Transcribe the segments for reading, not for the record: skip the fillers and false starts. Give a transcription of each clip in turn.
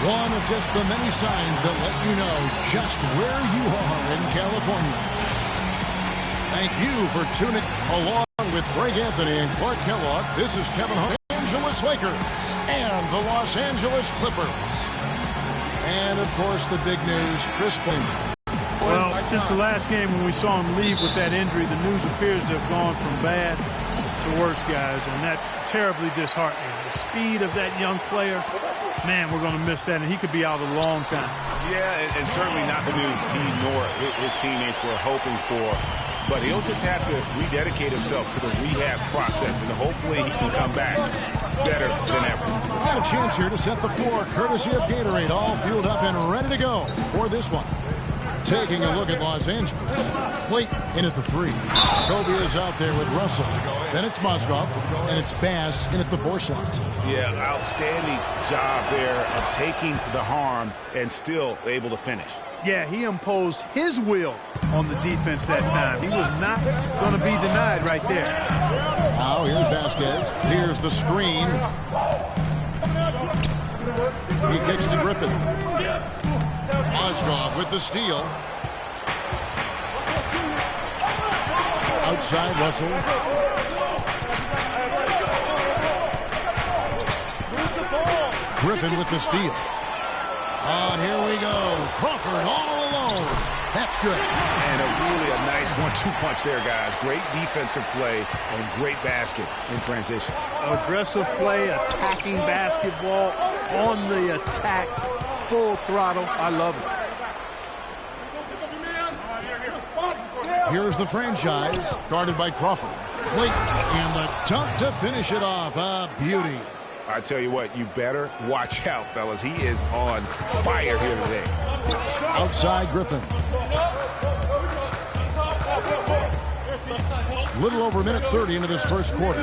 One of just the many signs that let you know just where you are in California. Thank you for tuning along with Greg Anthony and Clark Kellogg. This is Kevin Hunt, Los Angeles Lakers and the Los Angeles Clippers. And, of course, the big news, Chris Paul. Well, since the last game when we saw him leave with that injury, the news appears to have gone from bad to worse, guys, and that's terribly disheartening. The speed of that young player, man, we're going to miss that, and he could be out a long time. Yeah, and certainly not the news he nor his teammates were hoping for. But he'll just have to rededicate himself to the rehab process, and hopefully he can come back better than ever. Got a chance here to set the floor, courtesy of Gatorade, all fueled up and ready to go for this one. Taking a look at Los Angeles. Plate in at the 3. Kobe is out there with Russell. Then it's Mozgov, and it's Bass in at the 4 slot. Yeah, outstanding job there of taking the harm and still able to finish. Yeah, he imposed his will on the defense that time. He was not going to be denied right there. Now here's Vasquez. Here's the screen. He kicks to Griffin. Mozgov with the steal. Outside Russell. Griffin with the steal. And here we go. Crawford all alone. That's good. And really a nice 1-2 punch there, guys. Great defensive play and great basket in transition. Aggressive play, attacking basketball on the attack, full throttle. I love it. Here's the franchise, guarded by Crawford. Clayton, and the dunk to finish it off. A beauty. I tell you what, you better watch out, fellas. He is on fire here today. Outside Griffin. Little over a minute 30 into this first quarter.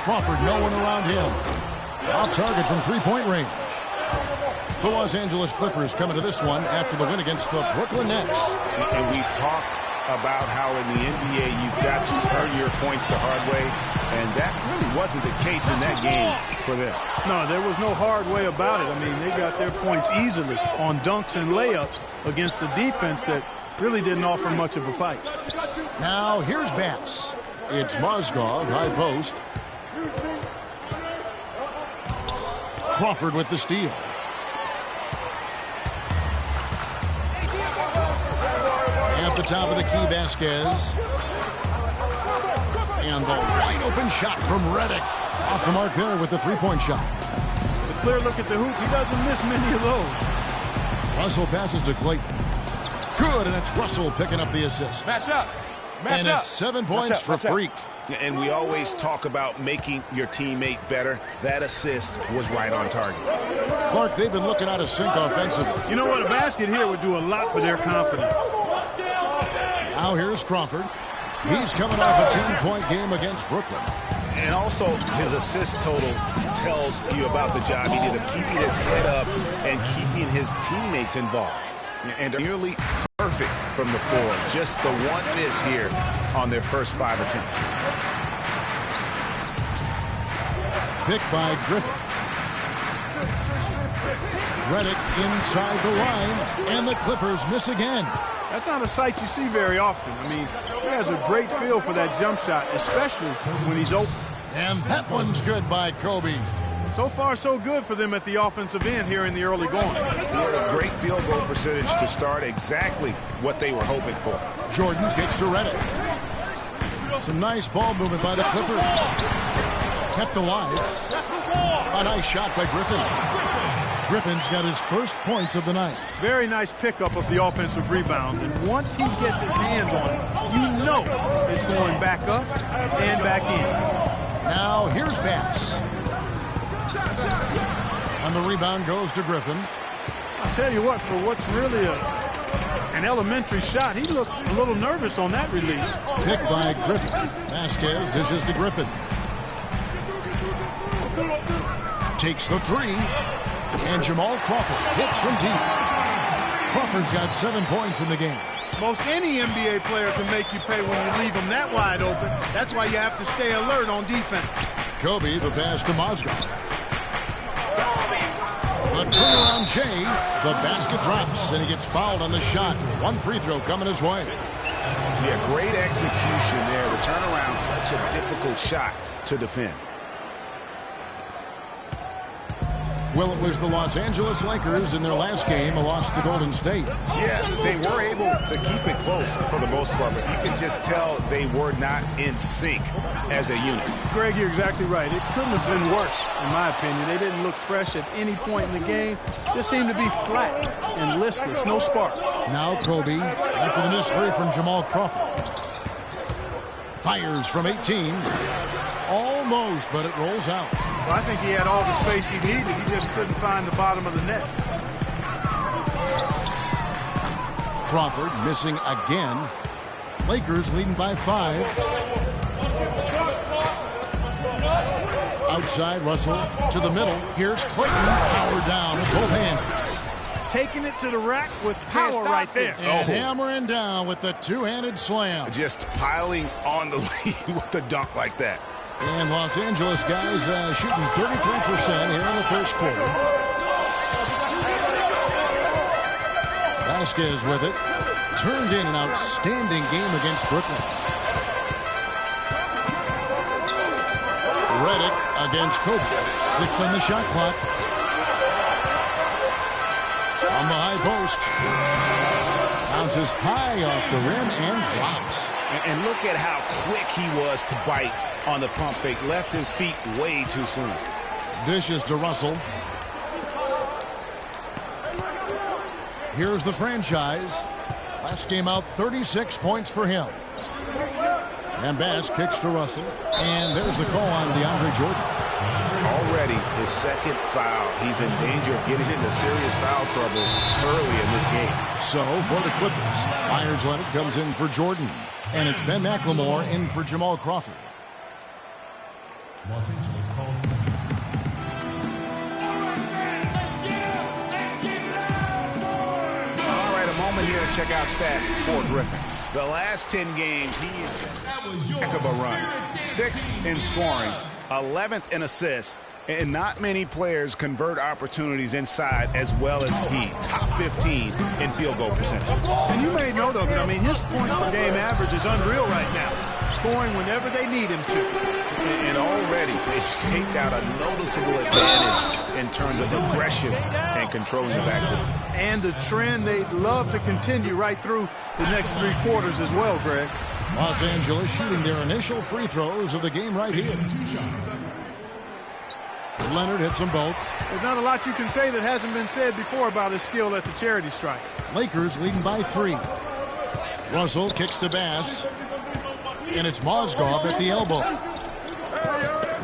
Crawford, no one around him. Off target from three-point range. The Los Angeles Clippers coming to this one after the win against the Brooklyn Nets. And we've talked about how in the NBA you've got to earn your points the hard way, and that really wasn't the case in that game for them. No, there was no hard way about it. I mean, they got their points easily on dunks and layups against a defense that really didn't offer much of a fight. Now here's Bass. It's Mozgov, high post. Crawford with the steal. At the top of the key, Vasquez. And the wide open shot from Redick. Off the mark there with the three-point shot. A clear look at the hoop. He doesn't miss many of those. Russell passes to Clayton. Good, and it's Russell picking up the assist. Match up. And it's 7 points for Freak. And we always talk about making your teammate better. That assist was right on target. Clark, they've been looking out of sync offensively. You know what? A basket here would do a lot for their confidence. Now here's Crawford. He's coming off a 10-point game against Brooklyn. And also his assist total tells you about the job he did of keeping his head up and keeping his teammates involved. And nearly perfect from the floor. Just the one miss here on their first 5 attempts. Picked by Griffin. Redick inside the line, and the Clippers miss again. That's not a sight you see very often. I mean, he has a great feel for that jump shot, especially when he's open. And that one's good by Kobe. So far, so good for them at the offensive end here in the early going. He had a great field goal percentage to start, exactly what they were hoping for. Jordan kicks to Redick. Some nice ball movement by the Clippers. Kept alive. A nice shot by Griffin. Griffin's got his first points of the night. Very nice pickup of the offensive rebound. And once he gets his hands on it, you know it's going back up and back in. Now here's Bass. And the rebound goes to Griffin. I'll tell you what, for what's really an elementary shot, he looked a little nervous on that release. Picked by Griffin. Vasquez dishes to Griffin. Takes the three. And Jamal Crawford hits from deep. Crawford's got 7 points in the game. Most any NBA player can make you pay when you leave them that wide open. That's why you have to stay alert on defense. Kobe, the pass to Mozgov. The turnaround Jay. The basket drops, and he gets fouled on the shot. One free throw coming his way. Yeah, great execution there. The turnaround, such a difficult shot to defend. Well, it was the Los Angeles Lakers in their last game, a loss to Golden State. Yeah, they were able to keep it close for the most part, but you can just tell they were not in sync as a unit. Greg, you're exactly right. It couldn't have been worse, in my opinion. They didn't look fresh at any point in the game. Just seemed to be flat and listless, no spark. Now Kobe, after the missed three from Jamal Crawford. Fires from 18. Almost, but it rolls out. Well, I think he had all the space he needed. He just couldn't find the bottom of the net. Crawford missing again. Lakers leading by 5. Outside, Russell to the middle. Here's Clayton. Power down with both hands. Taking it to the rack with power right there. And hammering down with the two-handed slam. Just piling on the lead with the dunk like that. And Los Angeles guys shooting 33% here in the first quarter. Vasquez with it. Turned in an outstanding game against Brooklyn. Redick against Kobe. 6 on the shot clock. On the high post. Bounces high off the rim and drops. And look at how quick he was to bite on the pump fake. Left his feet way too soon. Dishes to Russell. Here's the franchise. Last game out, 36 points for him. And Bass kicks to Russell. And there's the call on DeAndre Jordan. Already his second foul. He's in danger of getting into serious foul trouble early in this game. So for the Clippers, Myers Leonard comes in for Jordan. And it's Ben McLemore in for Jamal Crawford. Los Angeles calls. All right, a moment here to check out stats for Griffin. The last 10 games, he is heck of a run. 6th in scoring, 11th in assists, and not many players convert opportunities inside as well as he. Top 15 in field goal percentage. And you made note of it. I mean, his points per game average is unreal right now. Scoring whenever they need him to. And already they've staked out a noticeable advantage in terms of aggression and controlling the backcourt. And the trend they'd love to continue right through the next 3 quarters as well, Greg. Los Angeles shooting their initial free throws of the game right here. Leonard hits them both. There's not a lot you can say that hasn't been said before about his skill at the charity stripe. Lakers leading by 3. Russell kicks to Bass. And it's Mozgov at the elbow.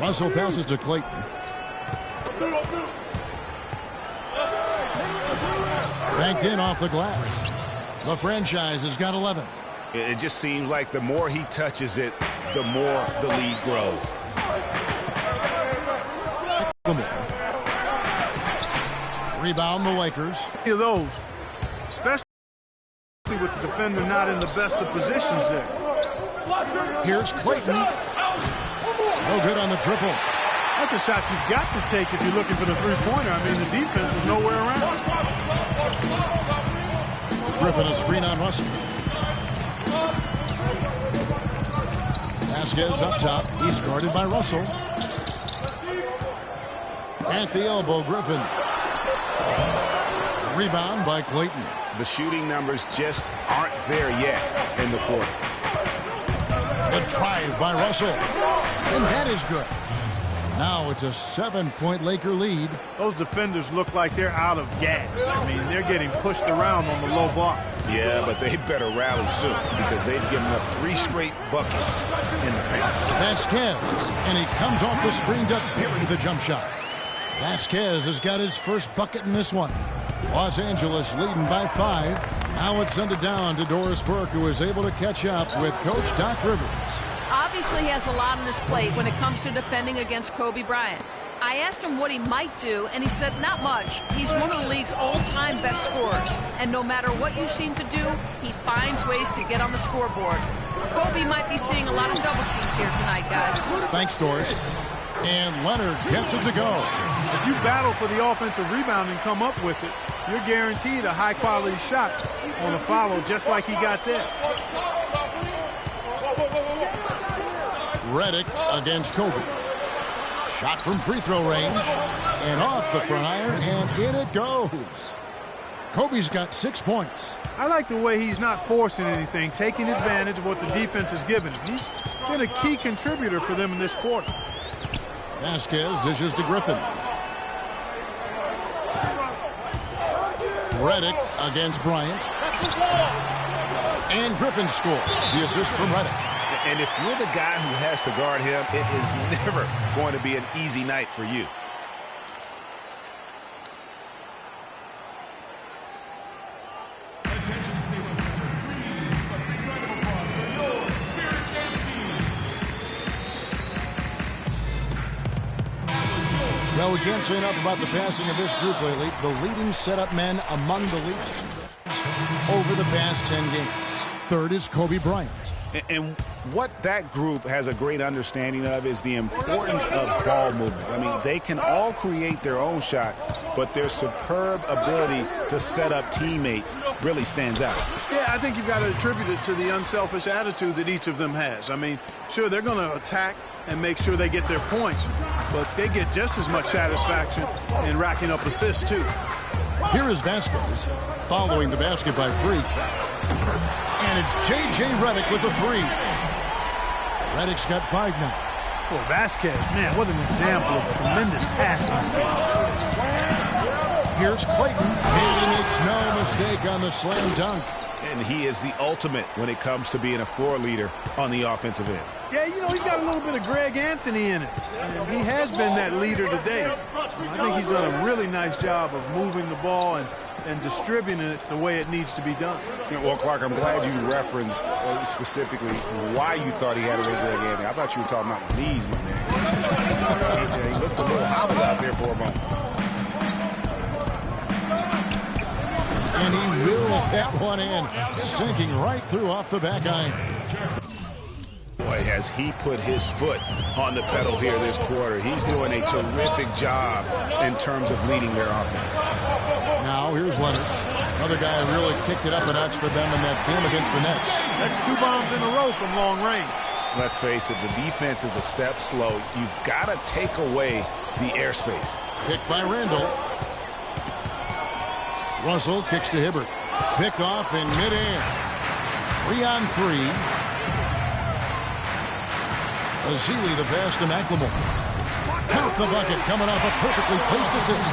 Russell passes to Clayton. Banked in off the glass. The franchise has got 11. It just seems like the more he touches it, the more the lead grows. Rebound the Lakers. Of those, especially with the defender not in the best of positions there. Here's Clayton. No good on the triple. That's a shot you've got to take if you're looking for the three-pointer. I mean, the defense was nowhere around. Griffin a screen on Russell. Vasquez up top. He's guarded by Russell. At the elbow, Griffin. Rebound by Clayton. The shooting numbers just aren't there yet in the quarter. The drive by Russell. And that is good. Now it's a 7-point Laker lead. Those defenders look like they're out of gas. I mean, they're getting pushed around on the low block. Yeah, but they better rally soon because they've given up 3 straight buckets in the paint. Vasquez. And he comes off the screen to bury the jump shot. Vasquez has got his first bucket in this one. Los Angeles leading by 5. Now it's sent it down to Doris Burke, who is able to catch up with Coach Doc Rivers. Obviously he has a lot on his plate when it comes to defending against Kobe Bryant. I asked him what he might do, and he said not much. He's one of the league's all-time best scorers, and no matter what you seem to do, he finds ways to get on the scoreboard. Kobe might be seeing a lot of double teams here tonight, guys. Thanks, Doris. And Leonard gets it to go. If you battle for the offensive rebound and come up with it, you're guaranteed a high-quality shot on a follow, just like he got there. Redick against Kobe. Shot from free throw range. And off the fryer, and in it goes. Kobe's got 6 points. I like the way he's not forcing anything, taking advantage of what the defense is giving him. He's been a key contributor for them in this quarter. Vasquez dishes to Griffin. Redick against Bryant. And Griffin scores. The assist from Redick. And if you're the guy who has to guard him, it is never going to be an easy night for you. Well, we can't say enough about the passing of this group lately. The leading setup men among the leaders over the past 10 games. Third is Kobe Bryant. And what that group has a great understanding of is the importance of ball movement. I mean, they can all create their own shot, but their superb ability to set up teammates really stands out. Yeah, I think you've got to attribute it to the unselfish attitude that each of them has. I mean, sure, they're going to attack and make sure they get their points, but they get just as much satisfaction in racking up assists, too. Here is Vasquez following the basket by Freak. And it's J.J. Redick with the three. Redick's got 5 now. Well, Vasquez, man, what an example of tremendous passing skills. Here's Clayton. He makes no mistake on the slam dunk. And he is the ultimate when it comes to being a floor leader on the offensive end. Yeah, you know, he's got a little bit of Greg Anthony in it. And he has been that leader today. I think he's done a really nice job of moving the ball and distributing it the way it needs to be done. Well, Clark, I'm glad you referenced specifically why you thought he had a little Greg Anthony. I thought you were talking about knees, my man. He looked a little hollow out there for a moment. And he wheels that one in, sinking right through off the back iron. Boy, has he put his foot on the pedal here this quarter. He's doing a terrific job in terms of leading their offense. Now here's Leonard. Another guy who really kicked it up a notch for them in that game against the Nets. That's 2 bombs in a row from long range. Let's face it, the defense is a step slow. You've got to take away the airspace. Picked by Randall. Russell kicks to Hibbert. Pick off in midair. 3-on-3. Azili the pass to McLemore. Count the bucket coming off a perfectly placed assist.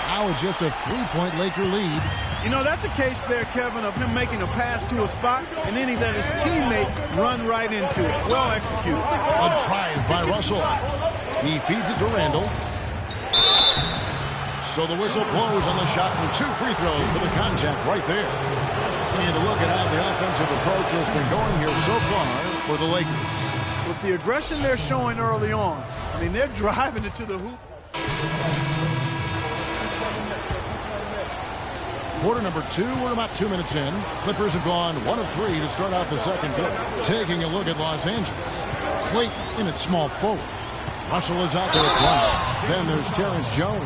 Now it's just a 3-point Laker lead. You know, that's a case there, Kevin, of him making a pass to a spot and then he let his teammate run right into it. Well executed. A drive by Russell. He feeds it to Randall. So the whistle blows on the shot and 2 free throws for the contact right there. And a look at how the offensive approach has been going here so far for the Lakers. With the aggression they're showing early on, I mean, they're driving it to the hoop. Quarter number 2, we're about 2 minutes in. Clippers have gone 1 of 3 to start out the second quarter. Taking a look at Los Angeles. Clayton in at small forward. Russell is out there at one. Then there's Terrence Jones.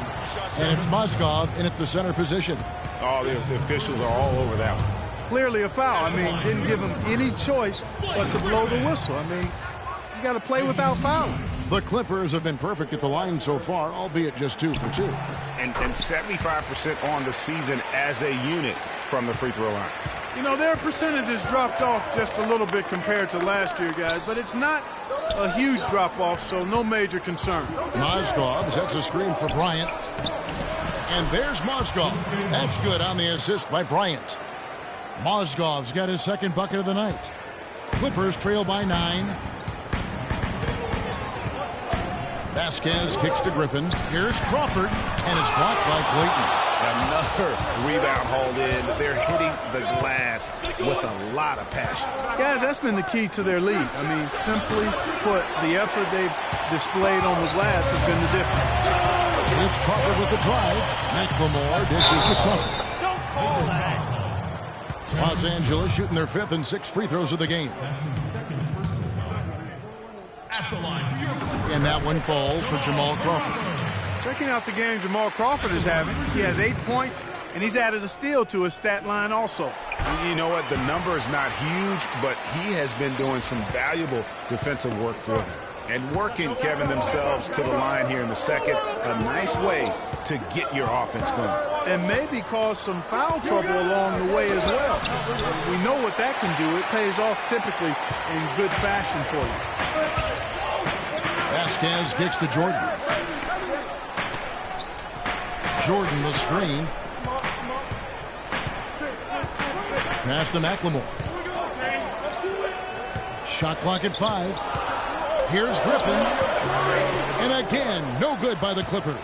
And it's Mozgov in at the center position. Oh, the officials are all over that one. Clearly a foul. I mean, didn't give him any choice but to blow the whistle. I mean, you got to play without fouling. The Clippers have been perfect at the line so far, albeit just 2 for 2. And 75% on the season as a unit from the free throw line. You know, their percentage has dropped off just a little bit compared to last year, guys, but it's not a huge drop-off, so no major concern. Mozgov sets a screen for Bryant. And there's Mozgov. That's good on the assist by Bryant. Mozgov's got his 2nd bucket of the night. Clippers trail by 9. Vasquez kicks to Griffin. Here's Crawford, and it's blocked by Clayton. Another rebound hauled in. They're hitting the glass with a lot of passion. Guys, that's been the key to their lead. I mean, simply put, the effort they've displayed on the glass has been the difference. It's Crawford with the drive. McLemore dishes to Crawford. Los Angeles shooting their 5th and 6th free throws of the game. And that one falls for Jamal Crawford. Checking out the game Jamal Crawford is having. He has 8 points, and he's added a steal to his stat line also. You know what? The number is not huge, but he has been doing some valuable defensive work for them. And working, Kevin, themselves to the line here in the second. A nice way to get your offense going. And maybe cause some foul trouble along the way as well. We know what that can do. It pays off typically in good fashion for you. Vasquez kicks to Jordan. Jordan the screen. Pass to McLemore. Shot clock at 5. Here's Griffin. And again, no good by the Clippers.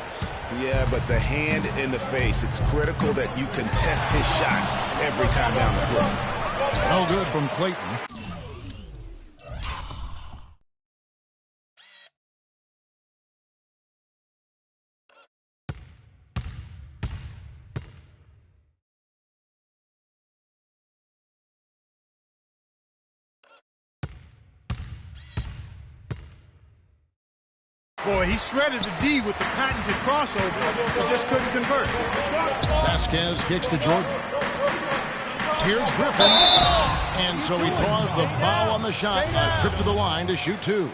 Yeah, but the hand in the face, it's critical that you contest his shots every time down the floor. No good from Clayton. Boy, he shredded the D with the patented crossover, but just couldn't convert. Vasquez kicks to Jordan. Here's Griffin. And so he draws the foul on the shot. A trip to the line to shoot 2.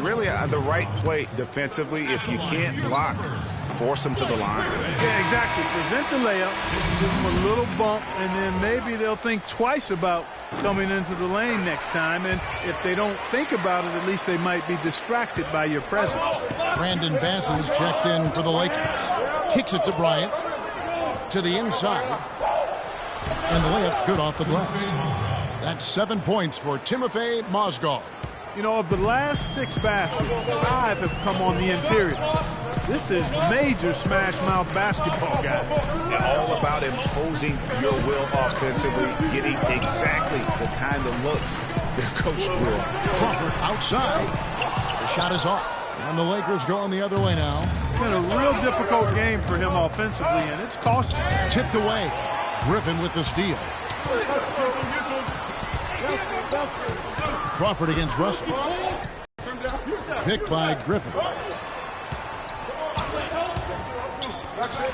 Really the right play defensively. If you can't block, force him to the line. Yeah, exactly. Present the layup, give him a little bump, and then maybe they'll think twice about coming into the lane next time. And if they don't think about it, at least they might be distracted by your presence. Brandon Bass is checked in for the Lakers. Kicks it to Bryant. To the inside. And the layup's good off the glass. That's 7 points for Timofey Mozgov. You know, of the last 6 baskets, 5 have come on the interior. This is major smash mouth basketball, guys. All about imposing your will offensively, getting exactly the kind of looks their coach drew. Crawford outside. The shot is off. And the Lakers going the other way now. It's been a real difficult game for him offensively, and it's costing. Tipped away. Griffin with the steal. Crawford against Russell. Picked by Griffin.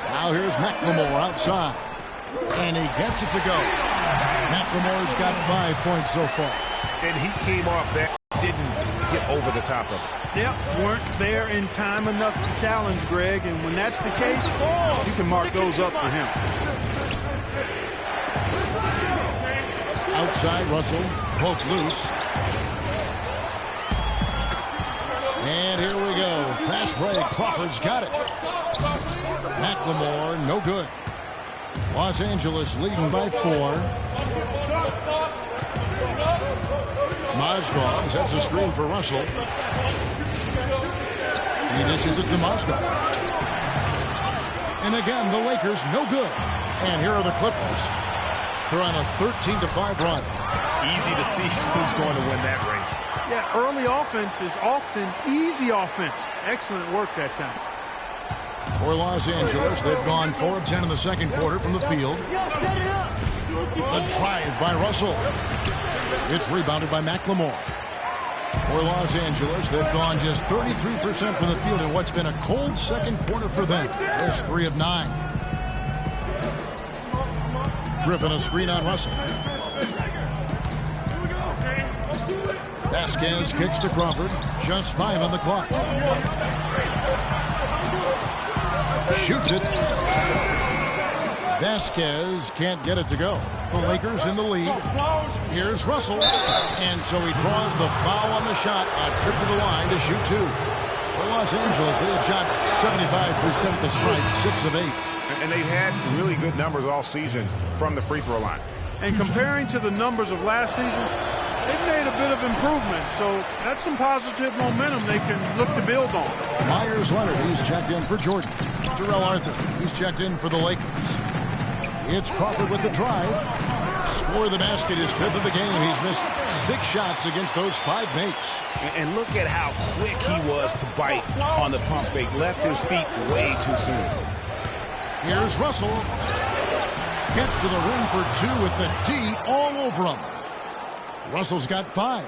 Now here's McLemore outside. And he gets it to go. McLemore's got 5 points so far. And he came off that, didn't get over the top of it. Yep, weren't there in time enough to challenge Greg, and when that's the case, you can mark those up for him. Outside, Russell broke loose. And here we go. Fast break. Crawford's got it. McLemore, no good. Los Angeles leading by 4. Mozgov sets a screen for Russell. He dishes it to Mozgov. And again, the Lakers, no good. And here are the Clippers. They're on a 13-5 run. Easy to see who's going to win that race. Yeah, early offense is often easy offense. Excellent work that time. For Los Angeles, they've gone 4 of 10 in the second quarter from the field. The drive by Russell. It's rebounded by McLemore. For Los Angeles, they've gone just 33% from the field in what's been a cold second quarter for them. Just 3 of 9. Griffin a screen on Russell. Vasquez kicks to Crawford. Just 5 on the clock. Shoots it. Vasquez can't get it to go. The Lakers in the lead. Here's Russell. And so he draws the foul on the shot. A trip to the line to shoot 2. For Los Angeles, they have shot 75% at the stripe, 6 of 8. And they've had really good numbers all season from the free throw line. And comparing to the numbers of last season, they've made a bit of improvement. So that's some positive momentum they can look to build on. Myers Leonard, he's checked in for Jordan. Terrell Arthur, he's checked in for the Lakers. It's Crawford with the drive. Score the basket, his 5th of the game. He's missed 6 shots against those 5 makes. And look at how quick he was to bite on the pump fake. Left his feet way too soon. Here's Russell. Gets to the rim for 2 with the D all over him. Russell's got 5.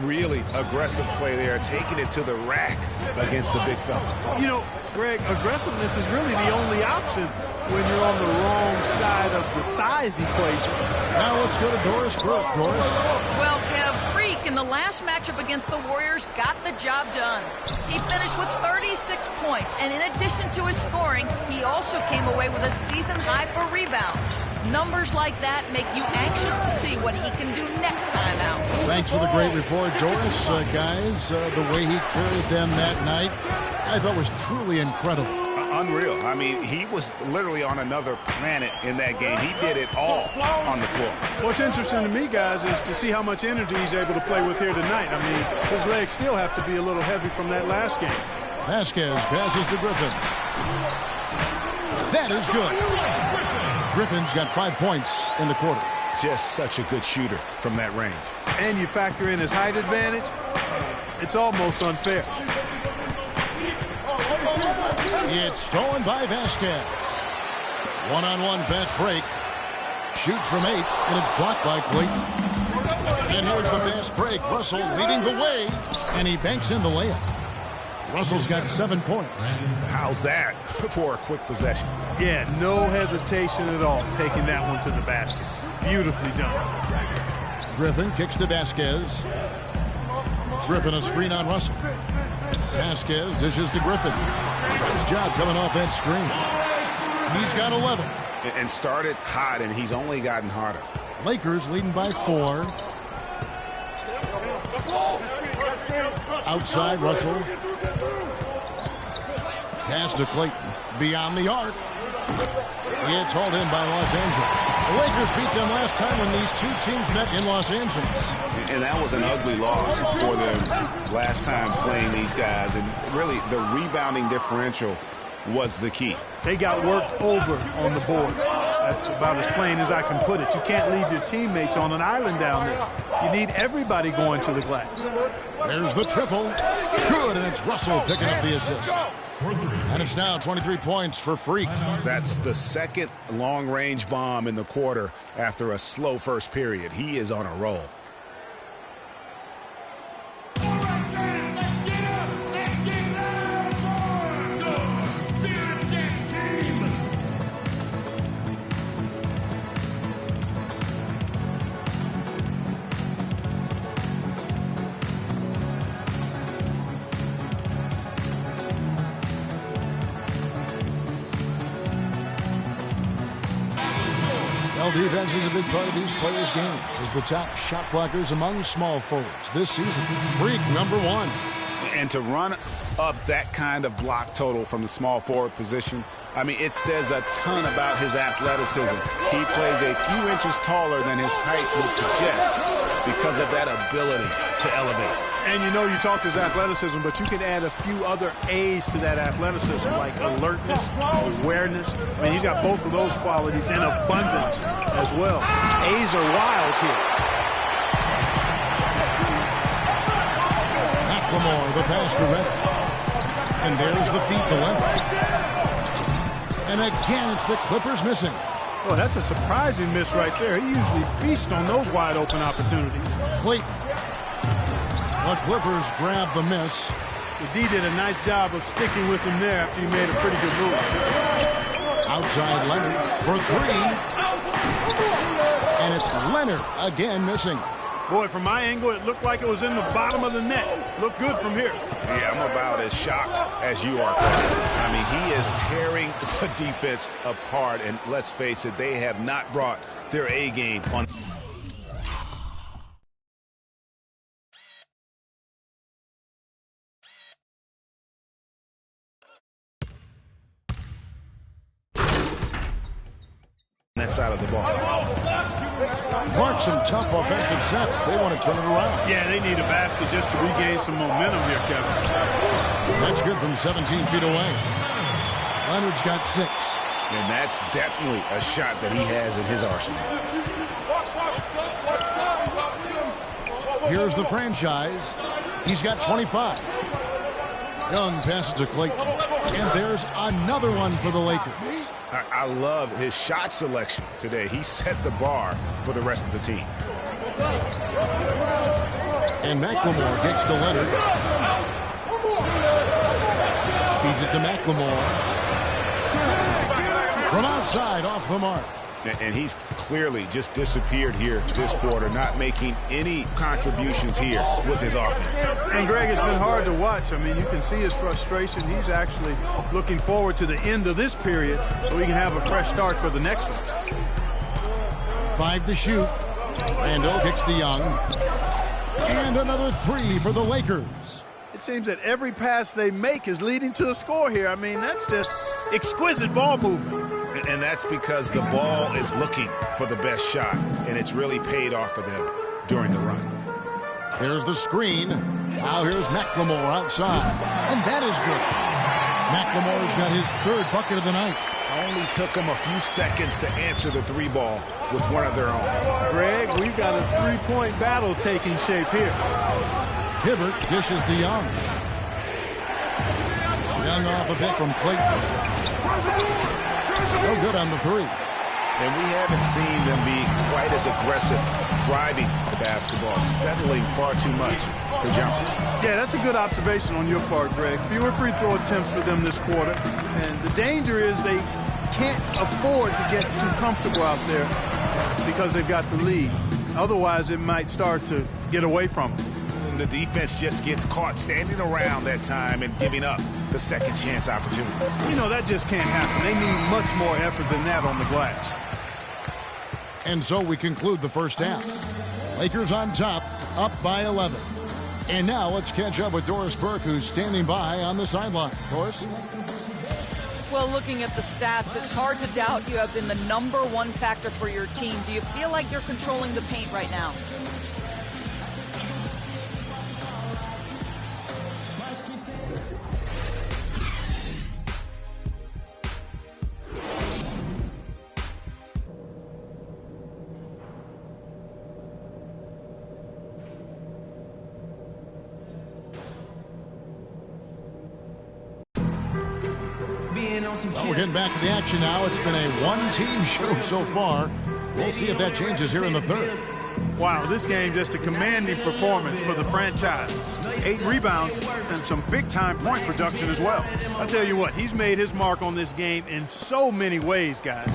Really aggressive play there, taking it to the rack against the big fella. You know, Greg, aggressiveness is really the only option when you're on the wrong side of the size equation. Now let's go to Doris Burke. Doris? Well, Kev, Freak in the last matchup against the Warriors got the job done. He finished with 36 points, and in addition to his scoring, he also came away with a season high for rebounds. Numbers like that make you anxious to see what he can do next time out. Thanks for the great report, Doris. Guys, the way he carried them that night, I thought was truly incredible. Unreal. I mean, he was literally on another planet in that game. He did it all on the floor. What's interesting to me, guys, is to see how much energy he's able to play with here tonight. I mean, his legs still have to be a little heavy from that last game. Vasquez passes to Griffin. That is good. Griffin's got 5 points in the quarter. Just such a good shooter from that range. And you factor in his height advantage, it's almost unfair. It's stolen by Vasquez. One-on-one fast break. Shoots from 8, and it's blocked by Clayton. And here's the fast break. Russell leading the way, and he banks in the layup. Russell's got 7 points. How's that for a quick possession? Yeah, no hesitation at all taking that one to the basket. Beautifully done. Griffin kicks to Vasquez. Griffin a screen on Russell. Vasquez dishes to Griffin. Nice job coming off that screen. He's got 11. And started hot, and he's only gotten hotter. Lakers leading by 4. Outside Russell. Pass to Clayton. Beyond the arc. It's hauled in by Los Angeles. The Lakers beat them last time when these two teams met in Los Angeles. And that was an ugly loss for them last time playing these guys. And really, the rebounding differential was the key. They got worked over on the boards. That's about as plain as I can put it. You can't leave your teammates on an island down there. You need everybody going to the glass. There's the triple. Good, and it's Russell picking up the assist. And it's now 23 points for Freak. That's the second long-range bomb in the quarter after a slow first period. He is on a roll. Defense is a big part of these players' games as the top shot blockers among small forwards this season. Freak number 1. And to run up that kind of block total from the small forward position, I mean, it says a ton about his athleticism. He plays a few inches taller than his height would suggest because of that ability to elevate. And you know, you talk his athleticism, but you can add a few other A's to that athleticism, like alertness, awareness. I mean, he's got both of those qualities in abundance as well. A's are wild here. McLemore, the pass to Reddick. And there's the feed to Leonard. And again, it's the Clippers missing. Oh, that's a surprising miss right there. He usually feasts on those wide open opportunities. Clayton. The Clippers grab the miss. The D did a nice job of sticking with him there after he made a pretty good move. Outside Leonard for 3. And it's Leonard again missing. Boy, from my angle, it looked like it was in the bottom of the net. Looked good from here. Yeah, I'm about as shocked as you are. I mean, he is tearing the defense apart. And let's face it, they have not brought their A game on that side of the ball. Clark, some tough offensive sets. They want to turn it around. Yeah, they need a basket just to regain some momentum here, Kevin. That's good from 17 feet away. Leonard's got 6. And that's definitely a shot that he has in his arsenal. Here's the franchise. He's got 25. Young passes to Clayton. And there's another one for the Lakers. I love his shot selection today. He set the bar for the rest of the team. And McLemore gets to Leonard. Feeds it to McLemore. From outside, off the mark. And he's clearly just disappeared here this quarter, not making any contributions here with his offense. And, Greg, it's been hard to watch. I mean, you can see his frustration. He's actually looking forward to the end of this period so he can have a fresh start for the next one. 5 to shoot. Randall kicks to Young. And another 3 for the Lakers. It seems that every pass they make is leading to a score here. I mean, that's just exquisite ball movement. And that's because the ball is looking for the best shot, and it's really paid off for them during the run. Here's the screen. Now here's McLemore outside. And that is good. McLemore's got his 3rd bucket of the night. Only took them a few seconds to answer the 3 ball with one of their own. Greg, we've got a 3-point battle taking shape here. Hibbert dishes to Young. Young off a bit from Clayton. No good on the 3. And we haven't seen them be quite as aggressive driving the basketball, settling far too much for jumpers. Yeah, that's a good observation on your part, Greg. Fewer free throw attempts for them this quarter. And the danger is they can't afford to get too comfortable out there because they've got the lead. Otherwise, it might start to get away from them. The defense just gets caught standing around that time and giving up the second chance opportunity. You know, that just can't happen. They need much more effort than that on the glass. And so we conclude the first half. Lakers on top, up by 11. And now let's catch up with Doris Burke, who's standing by on the sideline. Doris? Well, looking at the stats, it's hard to doubt you have been the #1 factor for your team. Do you feel like you're controlling the paint right now? Well, we're getting back to the action now. It's been a one-team show so far. We'll see if that changes here in the 3rd. Wow, this game just a commanding performance for the franchise. 8 rebounds and some big-time point production as well. I'll tell you what, he's made his mark on this game in so many ways, guys.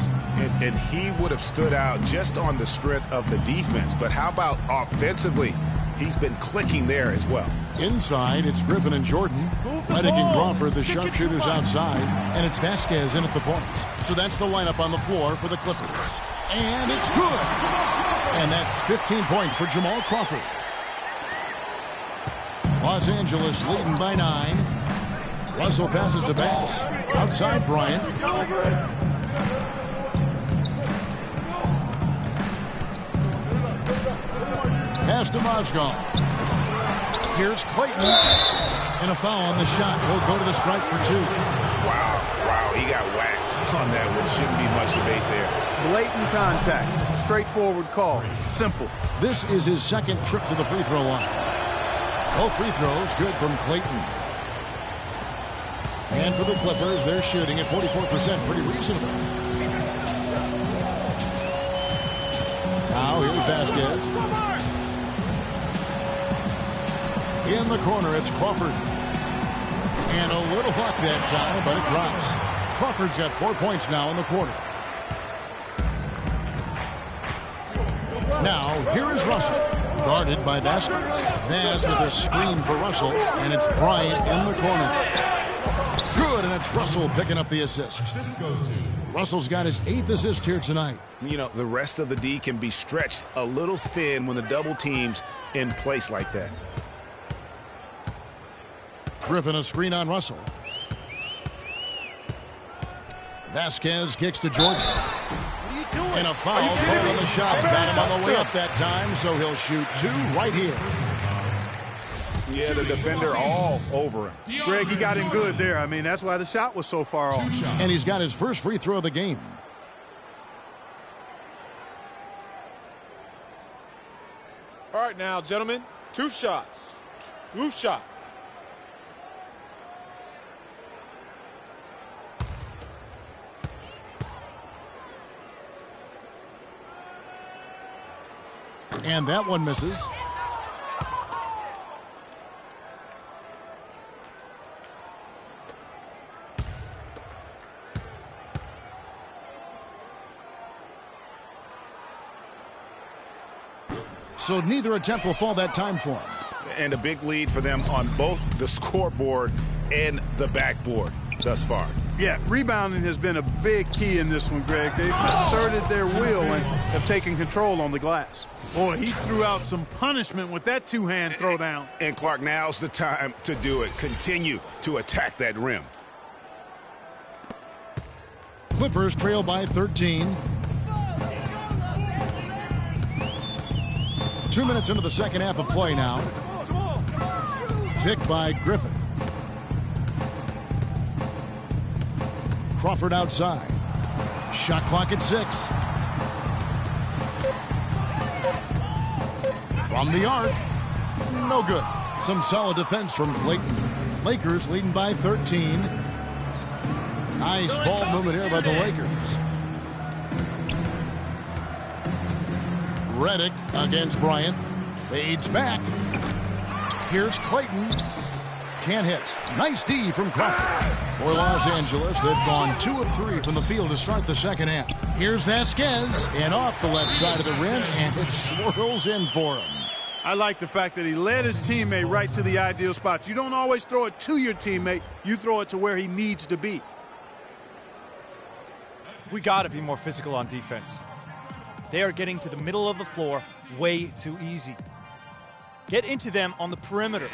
And he would have stood out just on the strength of the defense. But how about offensively? He's been clicking there as well. Inside, it's Griffin and Jordan. Redick and Crawford, the sharpshooters outside. And it's Vasquez in at the point. So that's the lineup on the floor for the Clippers. And it's good. And that's 15 points for Jamal Crawford. Los Angeles leading by 9. Russell passes to Bass. Outside Bryant. Pass to Mozgov. Here's Clayton. And a foul on the shot. He'll go to the stripe for 2. Wow, he got whacked on that one. Shouldn't be much debate there. Blatant contact. Straightforward call. Simple. This is his 2nd trip to the free throw line. Both free throws good from Clayton. And for the Clippers, they're shooting at 44%. Pretty reasonable. Now here's Vasquez. In the corner, it's Crawford. And a little luck that time, but it drops. Crawford's got 4 points now in the quarter. Now, here is Russell. Guarded by Vasquez. Bass with a screen for Russell, and it's Bryant in the corner. Good, and it's Russell picking up the assist. Russell's got his 8th assist here tonight. You know, the rest of the D can be stretched a little thin when the double team's in place like that. Griffin a screen on Russell. Vasquez kicks to Jordan. And a foul called on the shot. Got him on the way up that time, so he'll shoot 2 right here. Yeah, the defender all over him. Greg, he got him good there. I mean, that's why the shot was so far off. And he's got his first free throw of the game. All right now, gentlemen, 2 shots. 2 shots. And that one misses. so neither attempt will fall that time for him. And a big lead for them on both the scoreboard and the backboard thus far. Yeah, rebounding has been a big key in this one, Greg. They've asserted their will and have taken control on the glass. Boy, he threw out some punishment with that two-hand throwdown. And Clark, now's the time to do it. Continue to attack that rim. Clippers trail by 13. 2 minutes into the second half of play now. Pick by Griffin. Crawford outside. Shot clock at 6. From the arc. No good. Some solid defense from Clayton. Lakers leading by 13. Nice ball movement here by the Lakers. Redick against Bryant. Fades back. Here's Clayton. Can't hit. Nice D from Crawford. For Los Angeles, they've gone 2 of 3 from the field to start the second half. Here's Vasquez. And off the left side of the rim, and it swirls in for him. I like the fact that he led his teammate right to the ideal spots. You don't always throw it to your teammate. You throw it to where he needs to be. We got to be more physical on defense. They are getting to the middle of the floor way too easy. Get into them on the perimeter.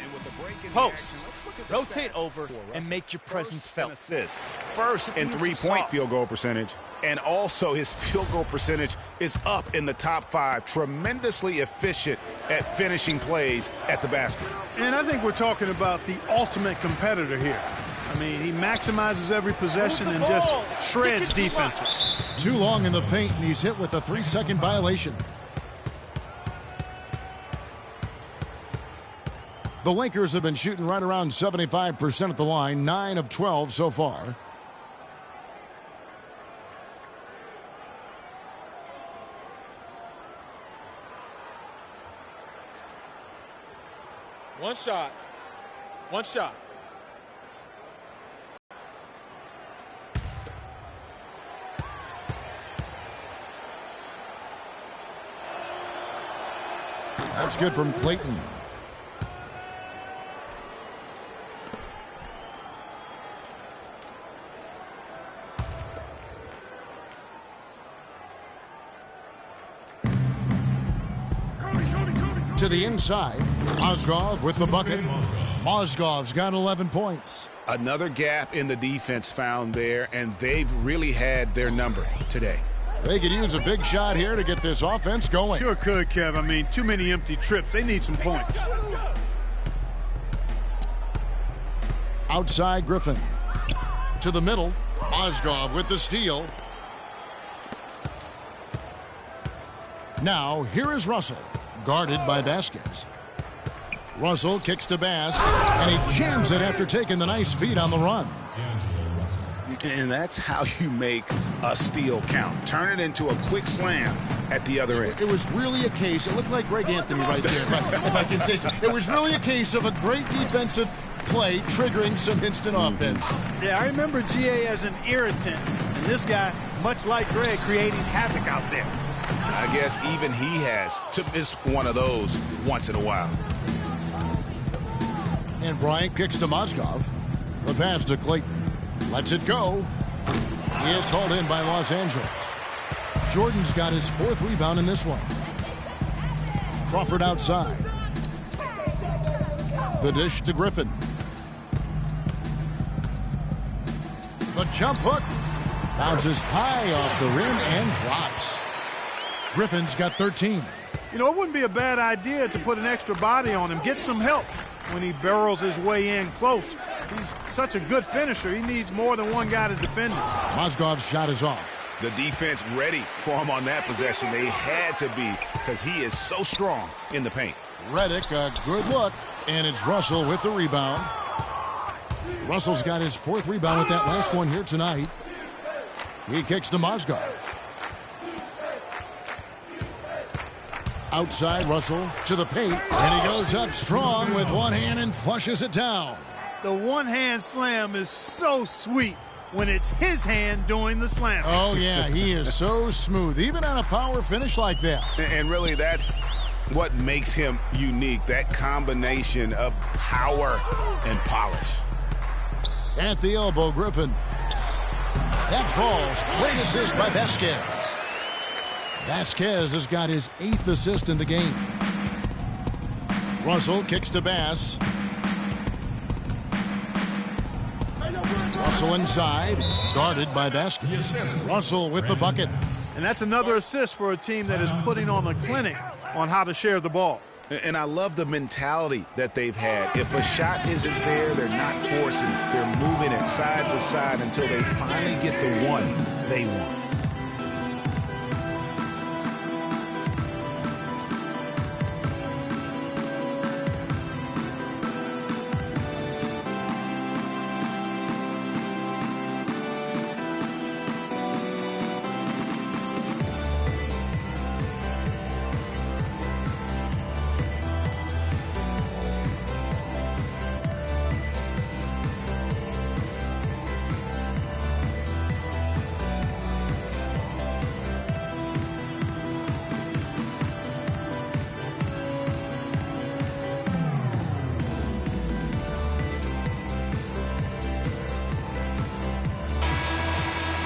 Post. Rotate over and make your presence felt. First in three-point field goal percentage, and also his field goal percentage is up in the top 5. Tremendously efficient at finishing plays at the basket. And I think we're talking about the ultimate competitor here. I mean, he maximizes every possession and just shreds defenses. Too long in the paint, and he's hit with a 3-second violation. The Lakers have been shooting right around 75% at the line, 9 of 12 so far. One shot. One shot. That's good from Clayton. To the inside. Mozgov with the bucket. Mozgov's got 11 points. Another gap in the defense found there, and they've really had their number today. They could use a big shot here to get this offense going. Sure could, Kev. I mean, too many empty trips. They need some points. Outside Griffin. To the middle. Mozgov with the steal. Now, here is Russell. Guarded by Vasquez. Russell kicks to Bass, and he jams it after taking the nice feed on the run. And that's how you make a steal count. Turn it into a quick slam at the other end. It was really a case, it looked like Greg Anthony right there, if I can say so. It was really a case of a great defensive play triggering some instant offense. Yeah, I remember GA as an irritant, and this guy, much like Greg, creating havoc out there. I guess even he has to miss one of those once in a while. And Bryant kicks to Mozgov. The pass to Clayton. Lets it go. It's hauled in by Los Angeles. Jordan's got his 4th rebound in this one. Crawford outside. The dish to Griffin. The jump hook. Bounces high off the rim and drops. Griffin's got 13. You know, it wouldn't be a bad idea to put an extra body on him, get some help when he barrels his way in close. He's such a good finisher. He needs more than one guy to defend him. Mozgov's shot is off. The defense ready for him on that possession. They had to be because he is so strong in the paint. Redick, a good look, and it's Russell with the rebound. Russell's got his 4th rebound with that last one here tonight. He kicks to Mozgov. Outside Russell to the paint, and he goes up strong with one hand and flushes it down. The one-hand slam is so sweet when it's his hand doing the slam. Oh, yeah, he is so smooth, even on a power finish like that. And really, that's what makes him unique, that combination of power and polish. At the elbow, Griffin. That falls. Great assist by Vasquez. Vasquez has got his 8th assist in the game. Russell kicks to Bass. Russell inside, guarded by Vasquez. Russell with the bucket. And that's another assist for a team that is putting on a clinic on how to share the ball. And I love the mentality that they've had. If a shot isn't there, they're not forcing it. They're moving it side to side until they finally get the one they want.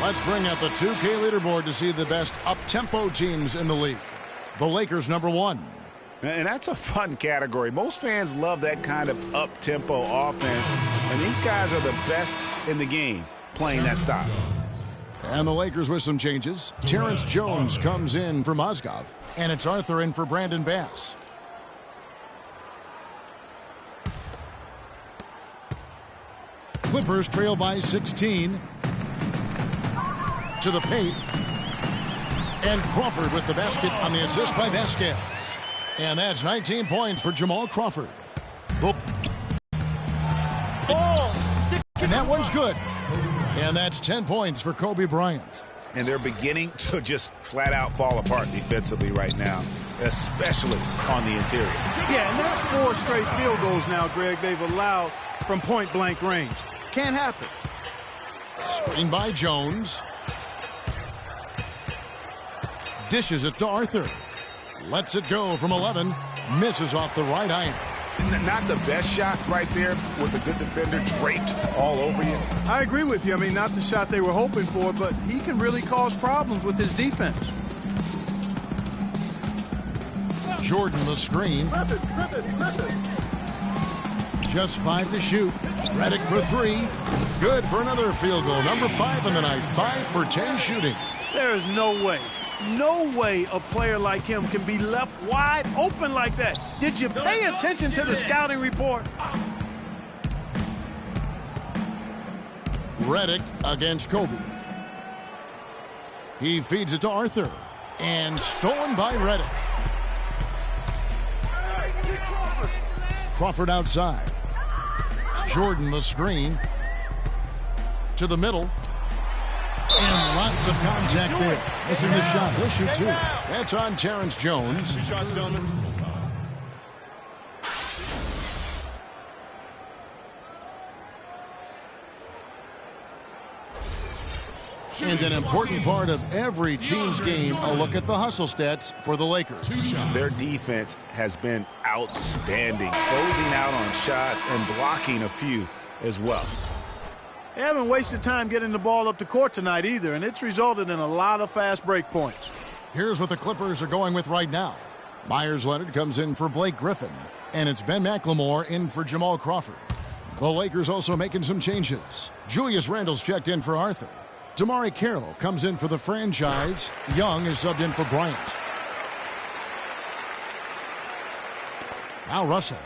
Let's bring out the 2K leaderboard to see the best up-tempo teams in the league. The Lakers, #1. And that's a fun category. Most fans love that kind of up-tempo offense. And these guys are the best in the game playing that style. And the Lakers with some changes. Terrence Jones comes in for Mozgov. And it's Arthur in for Brandon Bass. Clippers trail by 16. To the paint. And Crawford with the basket on the assist by Vasquez. And that's 19 points for Jamal Crawford. And that one's good. And that's 10 points for Kobe Bryant. And they're beginning to just flat out fall apart defensively right now, especially on the interior. Yeah, and that's 4 straight field goals now, Greg, they've allowed from point-blank range. Can't happen. Screen by Jones. Dishes it to Arthur. Lets it go from 11. Misses off the right iron. Not the best shot right there with a good defender draped all over you. I agree with you. I mean, not the shot they were hoping for, but he can really cause problems with his defense. Jordan the screen. Just 5 to shoot. Redick for 3. Good for another field goal. Number 5 in the night. 5 for 10 shooting. There is no way a player like him can be left wide open like that. Did you pay attention to the scouting report? Redick against Kobe. He feeds it to Arthur. And stolen by Redick. Crawford outside. Jordan the screen. To the middle. And lots of contact there. Missing the shot. He'll shoot 2. That's on Terrence Jones. And an important part of every team's game, a look at the hustle stats for the Lakers. Their defense has been outstanding, closing out on shots and blocking a few as well. They haven't wasted time getting the ball up the court tonight either, and it's resulted in a lot of fast break points. Here's what the Clippers are going with right now. Myers Leonard comes in for Blake Griffin, and it's Ben McLemore in for Jamal Crawford. The Lakers also making some changes. Julius Randle's checked in for Arthur. Damari Carroll comes in for the franchise. Young is subbed in for Bryant. Now Russell.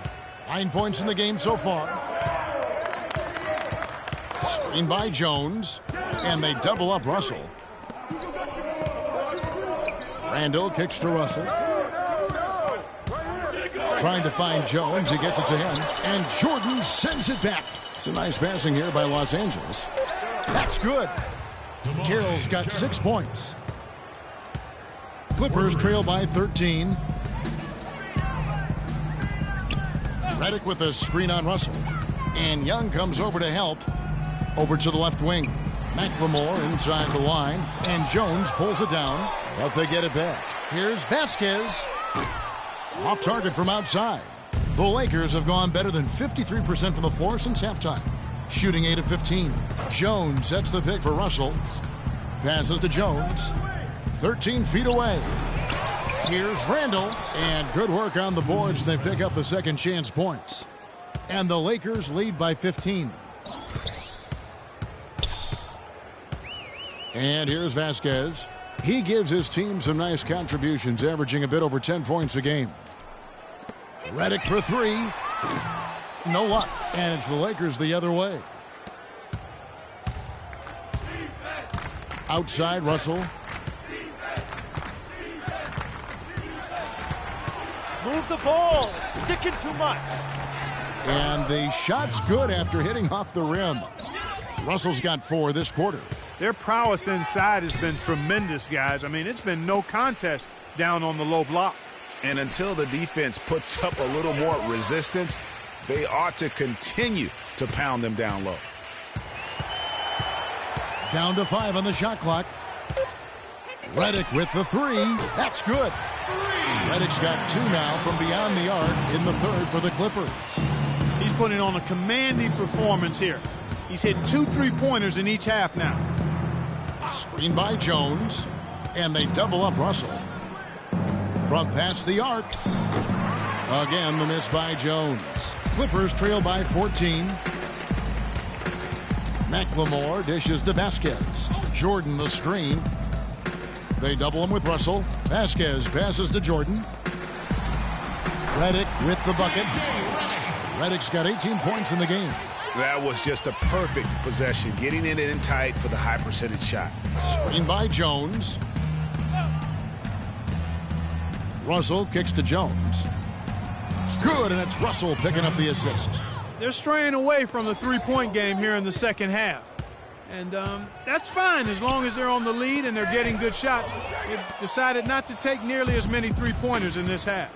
9 points in the game so far. Screen by Jones. And they double up Russell. Randle kicks to Russell. Trying to find Jones. He gets it to him. And Jordan sends it back. It's a nice passing here by Los Angeles. That's good. Carroll's got 6 points. Clippers trail by 13. Redick with a screen on Russell. And Young comes over to help. Over to the left wing. McLemore inside the line. And Jones pulls it down. But they get it back. Here's Vasquez. Off target from outside. The Lakers have gone better than 53% from the floor since halftime. Shooting 8 of 15. Jones sets the pick for Russell. Passes to Jones. 13 feet away. Here's Randall. And good work on the boards. They pick up the second chance points. And the Lakers lead by 15. And here's Vasquez. He gives his team some nice contributions, averaging a bit over 10 points a game. Redick for three. No luck. And it's the Lakers the other way. Outside, Russell. Move the ball. It's sticking too much. And the shot's good after hitting off the rim. Russell's got 4 this quarter. Their prowess inside has been tremendous, guys. I mean, it's been no contest down on the low block. And until the defense puts up a little more resistance, they ought to continue to pound them down low. Down to 5 on the shot clock. Redick with the 3. That's good. Redick's got 2 now from beyond the arc in the third for the Clippers. He's putting on a commanding performance here. He's hit 2 3-pointers in each half now. Screen by Jones. And they double up Russell. From past the arc. Again, the miss by Jones. Clippers trail by 14. McLemore dishes to Vasquez. Jordan the screen. They double him with Russell. Vasquez passes to Jordan. Redick with the bucket. Redick's got 18 points in the game. That was just a perfect possession, getting it in tight for the high percentage shot. Screen by Jones. Russell kicks to Jones. Good, and it's Russell picking up the assist. They're straying away from the three-point game here in the second half. And that's fine as long as they're on the lead and they're getting good shots. They've decided not to take nearly as many three-pointers in this half.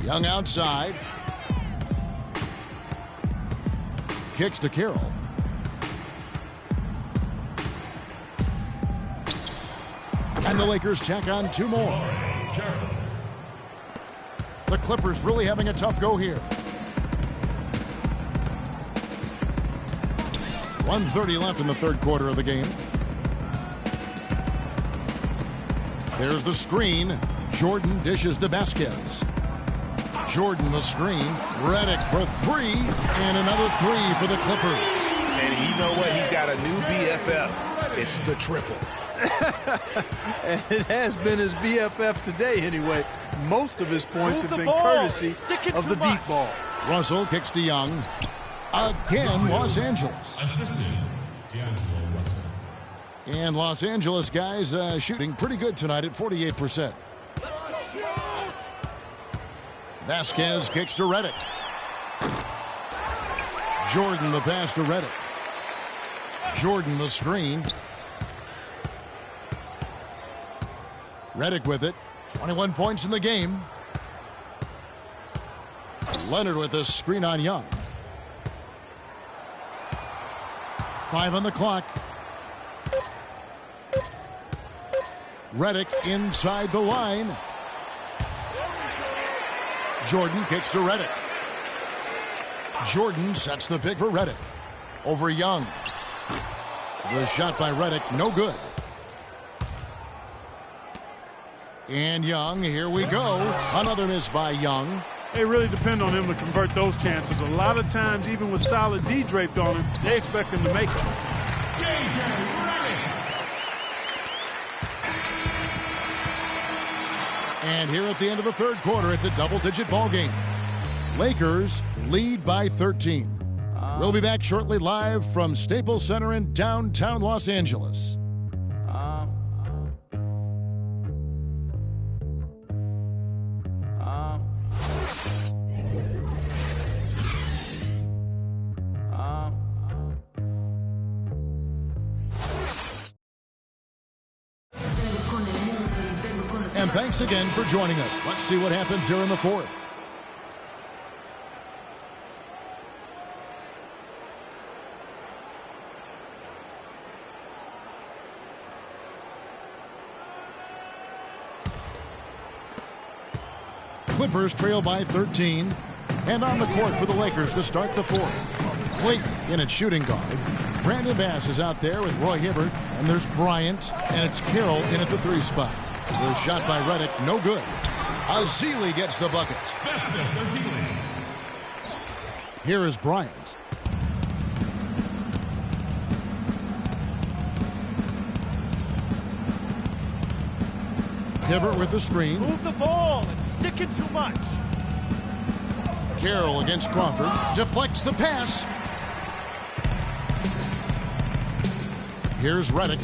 Young outside. Kicks to Carroll. And the Lakers tack on 2 more. The Clippers really having a tough go here. 1:30 left in the third quarter of the game. There's the screen. Jordan dishes to Vasquez. Jordan the screen. Redick for 3. And another 3 for the Clippers. And you know what? He's got a new BFF. It's the triple. And it has been his BFF today anyway. Most of his points have been courtesy of the deep ball. Russell kicks to Young. Again, Los Angeles. And Los Angeles guys shooting pretty good tonight at 48%. Vasquez kicks to Redick. Jordan the pass to Redick. Jordan the screen. Redick with it. 21 points in the game. Leonard with a screen on Young. 5 on the clock. Redick inside the line. Jordan kicks to Redick. Jordan sets the pick for Redick. Over Young. The shot by Redick, no good. And Young, here we go. Another miss by Young. They really depend on him to convert those chances. A lot of times, even with solid D draped on him, they expect him to make it. And here at the end of the third quarter, it's a double-digit ball game. Lakers lead by 13. We'll be back shortly live from Staples Center in downtown Los Angeles. And thanks again for joining us. Let's see what happens here in the fourth. Clippers trail by 13. And on the court for the Lakers to start the fourth. Late in at shooting guard. Brandon Bass is out there with Roy Hibbert. And there's Bryant. And it's Carroll in at the 3 spot. The shot by Redick, no good. Azili gets the bucket. Here is Bryant. Hibbert with the screen. Move the ball. It's sticking too much. Carroll against Crawford. Deflects the pass. Here's Redick.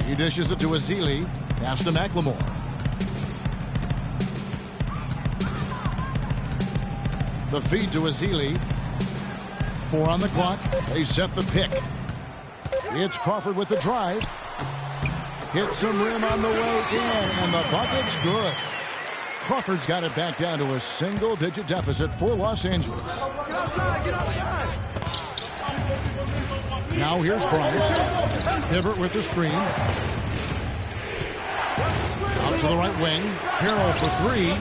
He dishes it to Azili. Pass to McLemore. The feed to Azili. 4 on the clock. They set the pick. It's Crawford with the drive. Hits some rim on the way in, and the bucket's good. Crawford's got it back down to a single-digit deficit for Los Angeles. Now here's Bryant. Hibbert with the screen. Out to the right wing. Carroll for 3.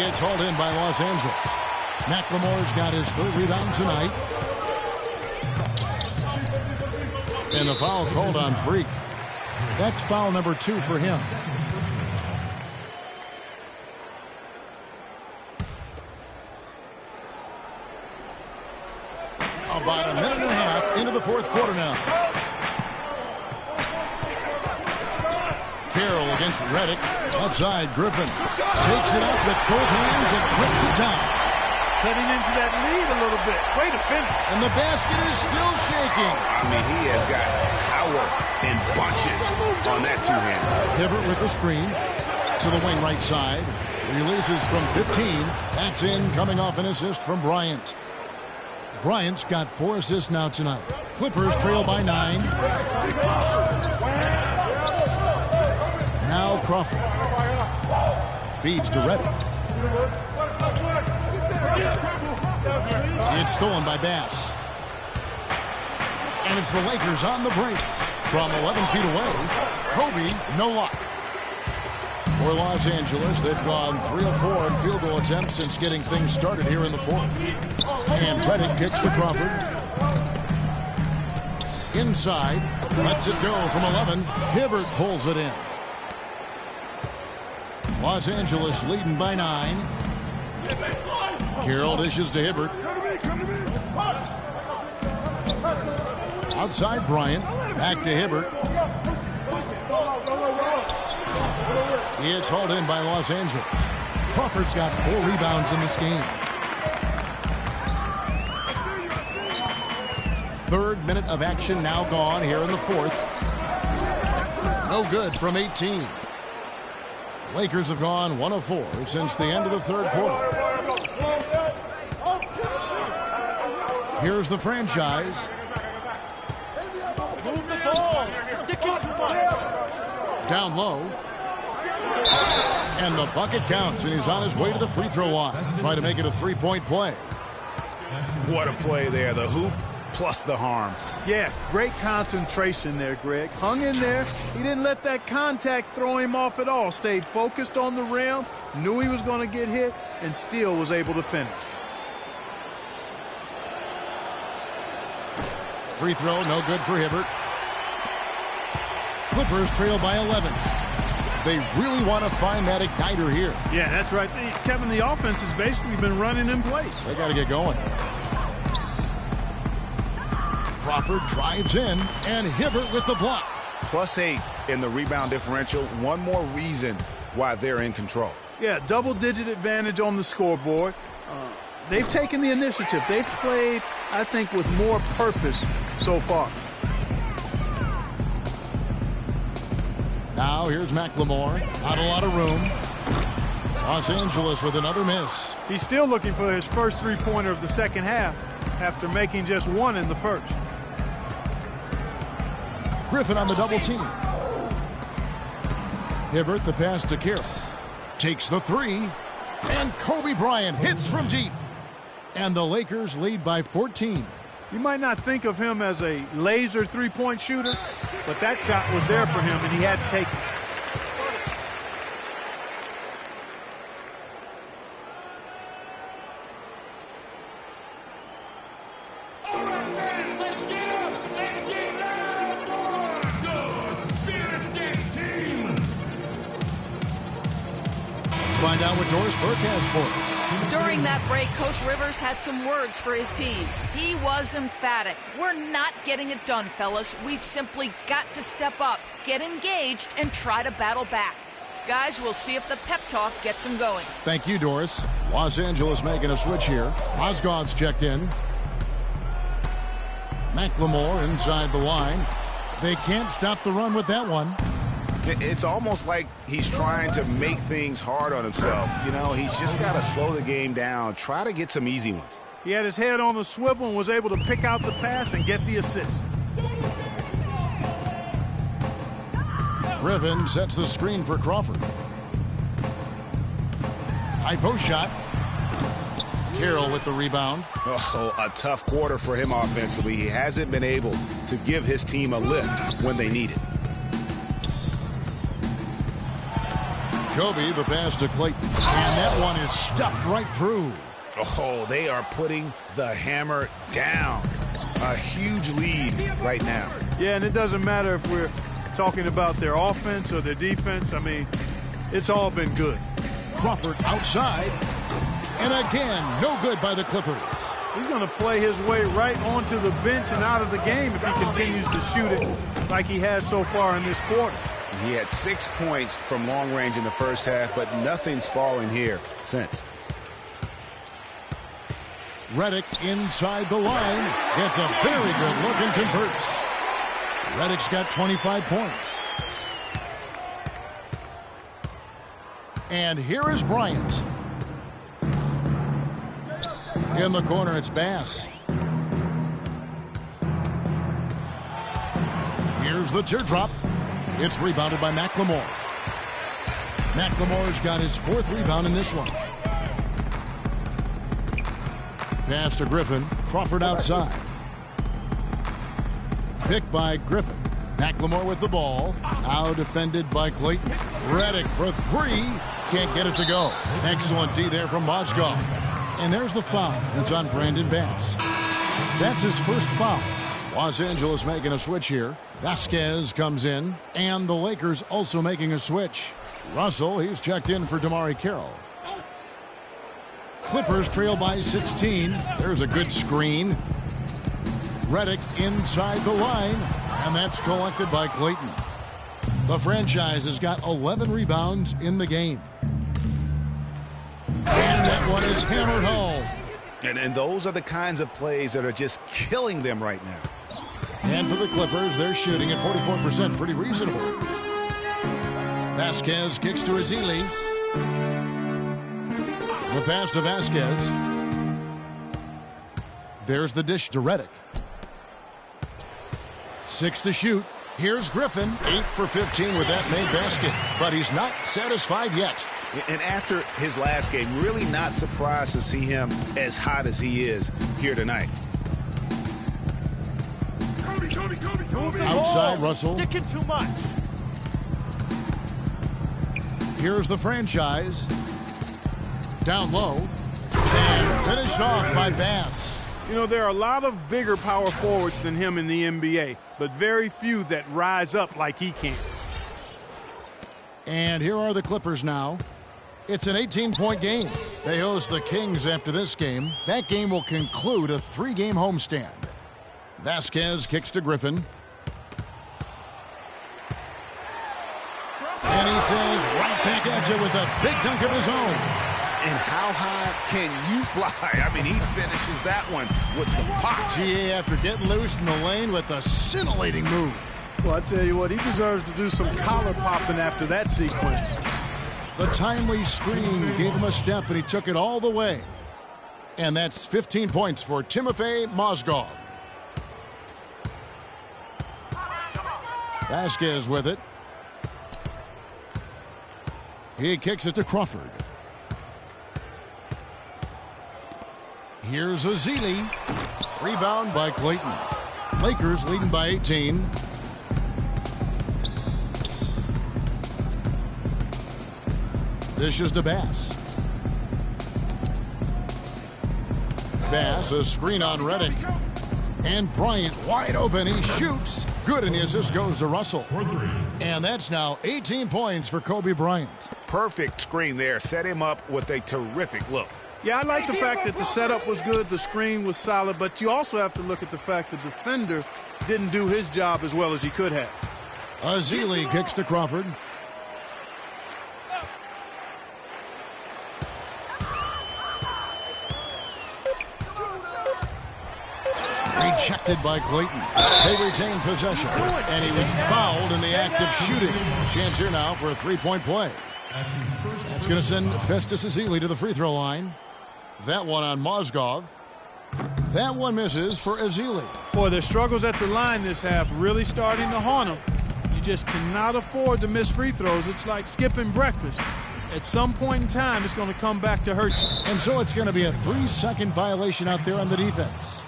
It's hauled in by Los Angeles. McLemore's got his 3rd rebound tonight. And the foul called on Freak. That's foul number 2 for him. About a minute and a half into the 4th quarter now. Carroll against Redick. Outside, Griffin takes it up with both hands and whips it down. Cutting into that lead a little bit. Way to finish. And the basket is still shaking. I mean, he has got power in bunches on that 2-hand. Hibbert with the screen to the wing right side. Releases from 15. That's in, coming off an assist from Bryant. Bryant's got 4 assists now tonight. Clippers trail by 9. Now Crawford. Feeds to Redick. It's stolen by Bass. And it's the Lakers on the break. From 11 feet away, Kobe, no luck. For Los Angeles, they've gone 3 of 4 in field goal attempts since getting things started here in the 4th. And Redick kicks to Crawford. Inside, lets it go from 11. Hibbert pulls it in. Los Angeles leading by 9. Carroll dishes to Hibbert. Outside Bryant. Back to Hibbert. It's hauled in by Los Angeles. Crawford's got 4 rebounds in this game. 3rd minute of action now gone here in the 4th. No good from 18. Lakers have gone 1 of 4 since the end of the 3rd quarter. Here's the franchise. Move the ball. It's sticking too much. Down low. And the bucket counts, and he's on his way to the free throw line. Trying to make it a 3-point play. What a play there. The hoop plus the harm. Yeah, great concentration there, Greg. Hung in there. He didn't let that contact throw him off at all. Stayed focused on the rim, knew he was going to get hit, and still was able to finish. Free throw, no good for Hibbert. Clippers trail by 11. They really want to find that igniter here. Yeah, that's right. Kevin, the offense has basically been running in place. They got to get going. Crawford drives in, and Hibbert with the block. +8 in the rebound differential. One more reason why they're in control. Yeah, double-digit advantage on the scoreboard. They've taken the initiative. They've played, I think, with more purpose so far. Now here's McLemore. Not a lot of room. Los Angeles with another miss. He's still looking for his first three-pointer of the second half after making just 1 in the first. Griffin on the double team. Hibbert, the pass to Carroll. Takes the 3. And Kobe Bryant hits from deep. And the Lakers lead by 14. You might not think of him as a laser three-point shooter, but that shot was there for him, and he had to take it. find out what Doris Burke has for us. During that break, Coach Rivers had some words for his team. He was emphatic. We're not getting it done, fellas. We've simply got to step up, get engaged, and try to battle back. Guys, we'll see if the pep talk gets them going. Thank you, Doris. Los Angeles making a switch here. Mozgov's checked in. McLemore inside the line. They can't stop the run with that one. It's almost like he's trying to make things hard on himself. You know, he's just got to slow the game down, try to get some easy ones. He had his head on the swivel and was able to pick out the pass and get the assist. Griffin sets the screen for Crawford. High post shot. Carroll with the rebound. Oh, a tough quarter for him offensively. He hasn't been able to give his team a lift when they need it. Kobe, the pass to Clayton. And that one is stuffed right through. Oh, they are putting the hammer down. A huge lead right now. Yeah, and it doesn't matter if we're talking about their offense or their defense. I mean, it's all been good. Crawford outside. And again, no good by the Clippers. He's going to play his way right onto the bench and out of the game if he continues to shoot it like he has so far in this quarter. He had 6 points from long range in the first half, but nothing's fallen here since. Redick inside the line. Gets a very good look and converts. Redick's got 25 points. And here is Bryant. In the corner, it's Bass. Here's the teardrop. It's rebounded by McLemore. McLemore's got his 4th rebound in this one. Pass to Griffin. Crawford outside. Picked by Griffin. McLemore with the ball. Now defended by Clayton. Redick for 3. Can't get it to go. Excellent D there from Mozgov. And there's the foul. It's on Brandon Bass. That's his first foul. Los Angeles making a switch here. Vasquez comes in. And the Lakers also making a switch. Russell, he's checked in for MyCareer. Clippers trail by 16. There's a good screen. Redick inside the line. And that's collected by Clayton. The franchise has got 11 rebounds in the game. And that one is hammered home. And those are the kinds of plays that are just killing them right now. And for the Clippers, they're shooting at 44%. Pretty reasonable. Vasquez kicks to Ezeli. The pass to Vasquez. There's the dish to Redick. 6 to shoot. Here's Griffin. 8 for 15 with that made basket. But he's not satisfied yet. And after his last game, really not surprised to see him as hot as he is here tonight. Outside, Russell. Sticking too much. Here's the franchise. Down low. And finished off by Bass. You know, there are a lot of bigger power forwards than him in the NBA, but very few that rise up like he can. And here are the Clippers now. It's an 18-point game. They host the Kings after this game. That game will conclude a 3-game homestand. Vasquez kicks to Griffin. And he says right back at you with a big dunk of his own. And how high can you fly? I mean, he finishes that one with some pop. GA after getting loose in the lane with a scintillating move. Well, I tell you what, he deserves to do some collar popping after that sequence. The timely screen gave him a step, and he took it all the way. And that's 15 points for Timofey Mozgov. Vasquez with it. He kicks it to Crawford. Here's Ezeli. Rebound by Clayton. Lakers leading by 18. Dishes to Bass. Bass, a screen on Redick. And Bryant wide open. He shoots. Good, and the assist goes to Russell. And that's now 18 points for Kobe Bryant. perfect screen there. Set him up with a terrific look. Yeah, I like the fact that the setup was good, the screen was solid, but you also have to look at the fact the defender didn't do his job as well as he could have. Ezeli kicks to Crawford. Rejected by Clayton. They retain possession, and he was fouled in the act of shooting. Chance here now for a three-point play. That's going to send Festus Ezeli to the free throw line. That one on Mozgov. That one misses for Ezeli. Boy, their struggles at the line this half really starting to haunt them. You just cannot afford to miss free throws. It's like skipping breakfast. At some point in time, it's going to come back to hurt you. And so it's going to be a 3-second violation out there on the defense.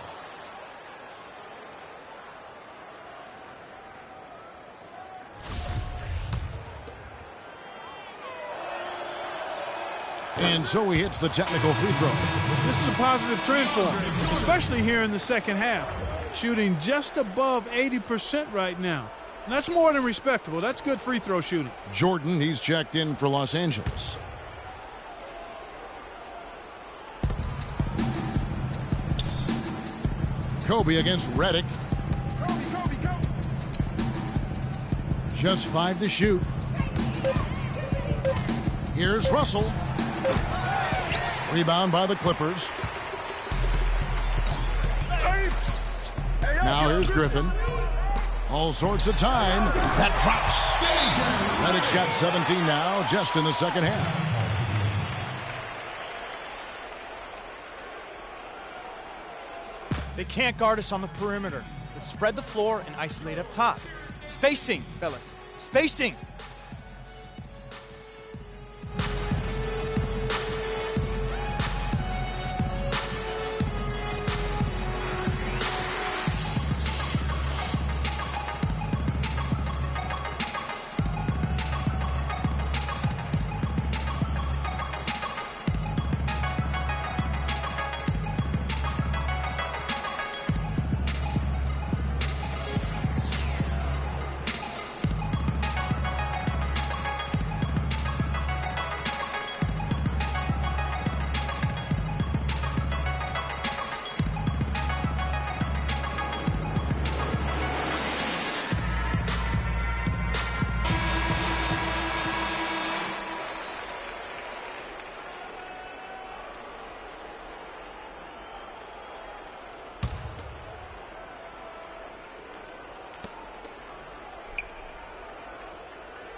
And so he hits the technical free throw. This is a positive trend for him, especially here in the second half. Shooting just above 80% right now. And that's more than respectable. That's good free throw shooting. Jordan, he's checked in for Los Angeles. Kobe against Redick. Just 5 to shoot. Here's Russell. Rebound by the Clippers. Now here's Griffin. All sorts of time. That drops. Redick's got 17 now, just in the second half. They can't guard us on the perimeter. Let's spread the floor and isolate up top. Spacing, fellas. Spacing.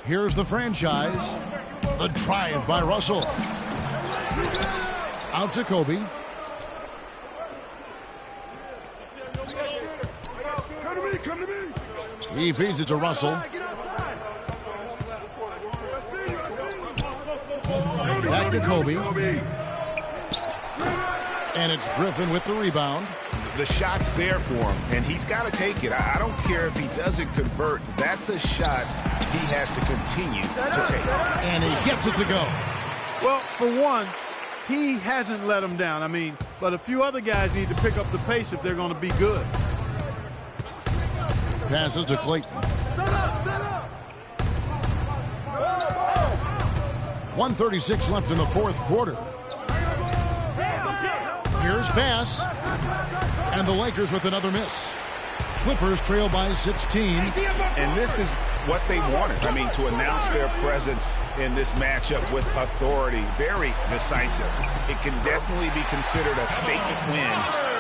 Here's the franchise. The drive by Russell. Out to Kobe. He feeds it to Russell. Back to Kobe. And it's Griffin with the rebound. The shot's there for him, and he's got to take it. I don't care if he doesn't convert. That's a shot he has to continue to take. And he gets it to go. Well, for one, he hasn't let him down. But a few other guys need to pick up the pace if they're going to be good. Passes to Clayton. 1:36 left in the fourth quarter. Here's pass. And the Lakers with another miss. Clippers trail by 16. And this is what they wanted. To announce their presence in this matchup with authority. Very decisive. It can definitely be considered a statement win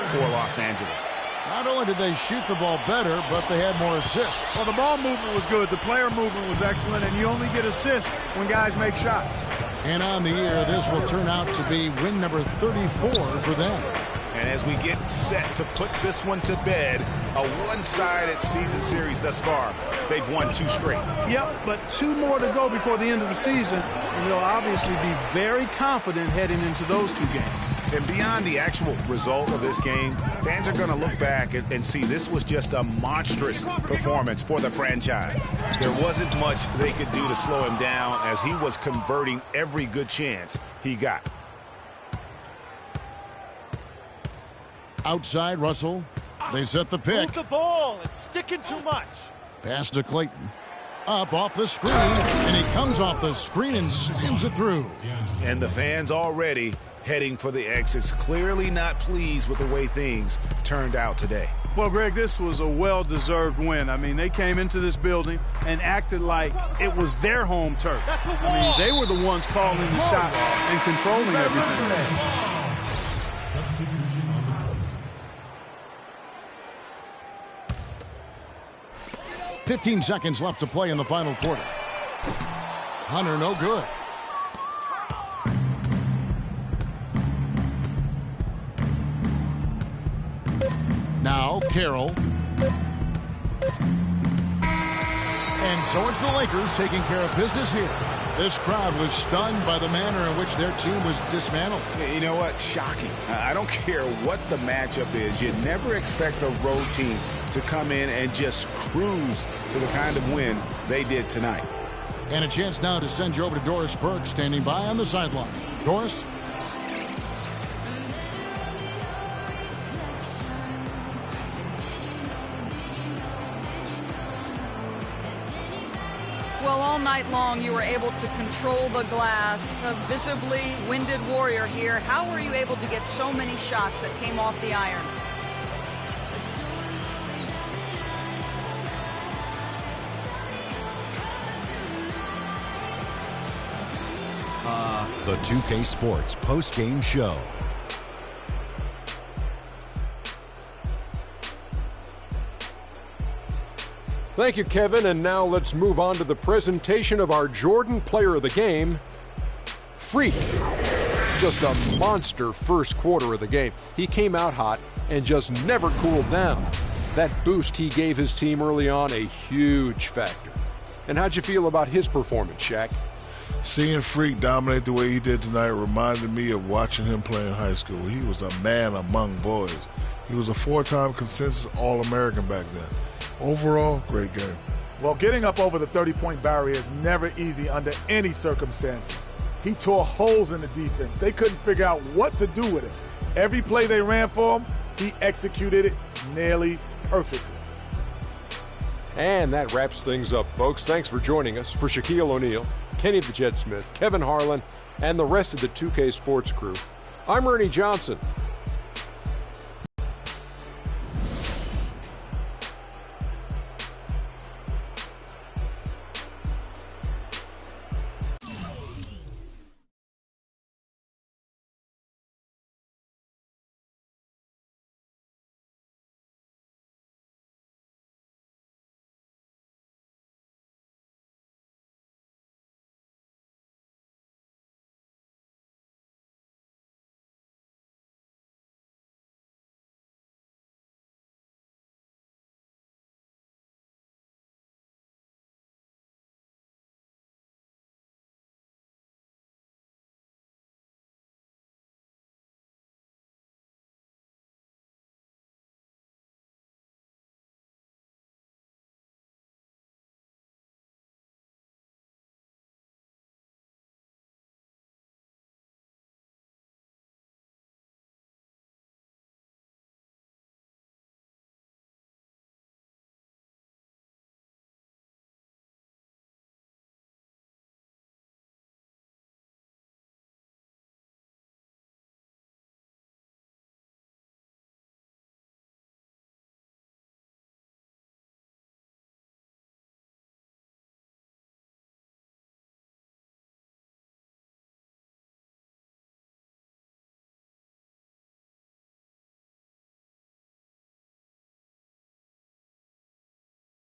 for Los Angeles. Not only did they shoot the ball better, but they had more assists. Well, the ball movement was good. The player movement was excellent, and you only get assists when guys make shots. And on the year, this will turn out to be win number 34 for them. And as we get set to put this one to bed, a one-sided season series thus far. They've won 2 straight. Yep, but 2 more to go before the end of the season, and they'll obviously be very confident heading into those 2 games. And beyond the actual result of this game, fans are going to look back and see this was just a monstrous performance for the franchise. There wasn't much they could do to slow him down as he was converting every good chance he got. Outside, Russell. They set the pick. Move the ball. It's sticking too much. Pass to Clayton. Up off the screen, and he comes off the screen and slams it through. And the fans already heading for the exits, clearly not pleased with the way things turned out today. Well, Greg, this was a well-deserved win. I mean, they came into this building and acted like it was their home turf. I mean, they were the ones calling the shots and controlling everything. 15 seconds left to play in the final quarter. Hunter, no good. Now Carroll. And so it's the Lakers taking care of business here. This crowd was stunned by the manner in which their team was dismantled. You know what? Shocking. I don't care what the matchup is. You never expect a road team to come in and just cruise to the kind of win they did tonight. And a chance now to send you over to Doris Burke, standing by on the sideline. Doris? Well, all night long you were able to control the glass. A visibly winded warrior here. How were you able to get so many shots that came off the iron? The 2K Sports post-game show. Thank you, Kevin. And now let's move on to the presentation of our Jordan Player of the Game, Freak. Just a monster first quarter of the game. He came out hot and just never cooled down. That boost he gave his team early on, a huge factor. And how'd you feel about his performance, Shaq? Seeing Freak dominate the way he did tonight reminded me of watching him play in high school. He was a man among boys. He was a 4-time consensus All-American back then. Overall, great game. Well, getting up over the 30-point barrier is never easy under any circumstances. He tore holes in the defense. They couldn't figure out what to do with it. Every play they ran for him, he executed it nearly perfectly. And that wraps things up, folks. Thanks for joining us. For Shaquille O'Neal, Kenny the Jet Smith, Kevin Harlan, and the rest of the 2K Sports crew, I'm Ernie Johnson.